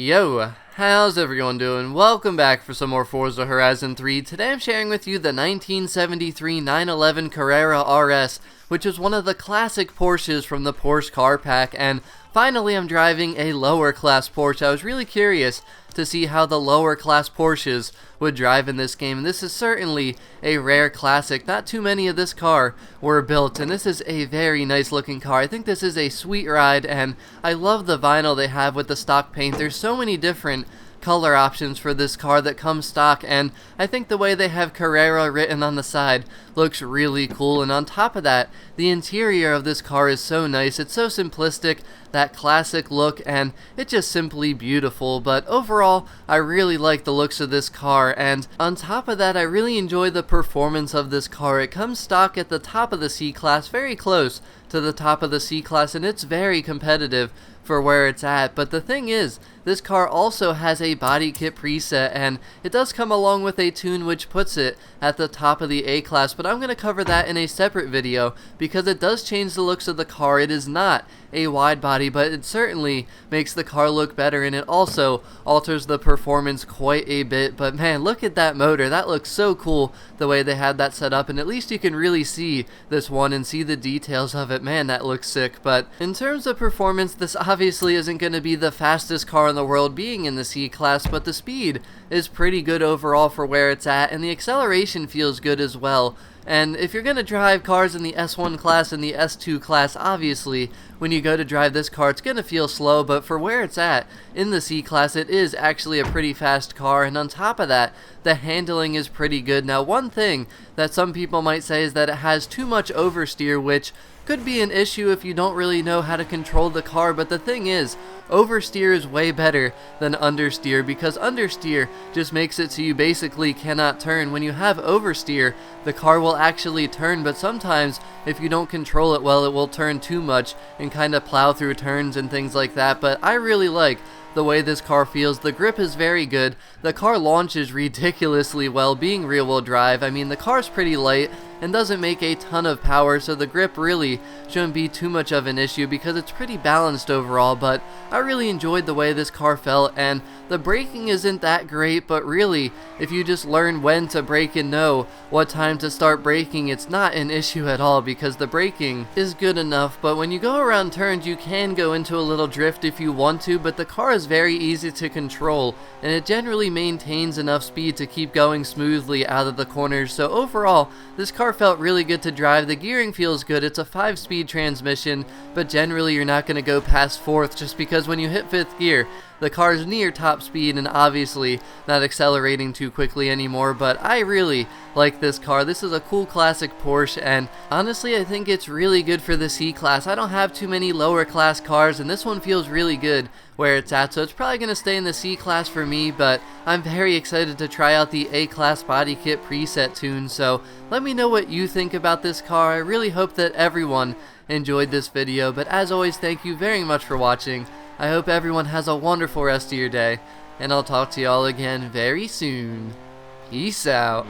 Yo, how's everyone doing? Welcome back for some more Forza Horizon 3. Today I'm sharing with you the 1973 911 Carrera RS, which is one of the classic Porsches from the Porsche car pack, and finally I'm driving a lower class Porsche. I was really curious to see how the lower class Porsches would drive in this game. This is certainly a rare classic. Not too many of this car were built, and this is a very nice looking car. I think this is a sweet ride, and I love the vinyl they have with the stock paint. There's so many different color options for this car that come stock, and I think the way they have Carrera written on the side looks really cool. And on top of that, the interior of this car is so nice. It's so simplistic, that classic look, and it's just simply beautiful. But overall, I really like the looks of this car, and on top of that, I really enjoy the performance of this car. It comes stock at the top of the C-Class, very close to the top of the C-Class, and it's very competitive for where it's at. But the thing is, this car also has a body kit preset, and it does come along with a tune which puts it at the top of the A-Class, but I'm going to cover that in a separate video because it does change the looks of the car. It is not a wide body, but it certainly makes the car look better, and it also alters the performance quite a bit. But man, look at that motor. That looks so cool the way they had that set up, and at least you can really see this one and see the details of it. Man, that looks sick. But in terms of performance, this obviously isn't going to be the fastest car in the world being in the C-Class, but the speed is pretty good overall for where it's at, and the acceleration feels good as well. And if you're going to drive cars in the S1 class and the S2 class, obviously, when you go to drive this car, it's going to feel slow, but for where it's at in the C-Class, it is actually a pretty fast car, and on top of that, the handling is pretty good. Now, one thing that some people might say is that it has too much oversteer, which could be an issue if you don't really know how to control the car, but the thing is, oversteer is way better than understeer, because understeer just makes it so you basically cannot turn. When you have oversteer, the car will actually turn, but sometimes if you don't control it well, it will turn too much and kind of plow through turns and things like that. But I really like the way this car feels. The grip is very good. The car launches ridiculously well, being rear-wheel drive. I mean, the car's pretty light and doesn't make a ton of power, so the grip really shouldn't be too much of an issue because it's pretty balanced overall. But I really enjoyed the way this car felt, and the braking isn't that great, but really, if you just learn when to brake and know what time to start braking, it's not an issue at all because the braking is good enough. But when you go around turns, you can go into a little drift if you want to, but the car is very easy to control, and it generally maintains enough speed to keep going smoothly out of the corners. So overall, this car felt really good to drive. The gearing feels good. It's a 5-speed transmission, but generally you're not going to go past 4th just because when you hit 5th gear, the car's near top speed and obviously not accelerating too quickly anymore. But I really like this car. This is a cool classic Porsche, and honestly I think it's really good for the C-Class. I don't have too many lower class cars, and this one feels really good where it's at, so it's probably going to stay in the C-Class for me, but I'm very excited to try out the A-Class body kit preset tune. So let me know what you think about this car. I really hope that everyone enjoyed this video, but as always, thank you very much for watching. I hope everyone has a wonderful rest of your day, and I'll talk to y'all again very soon. Peace out.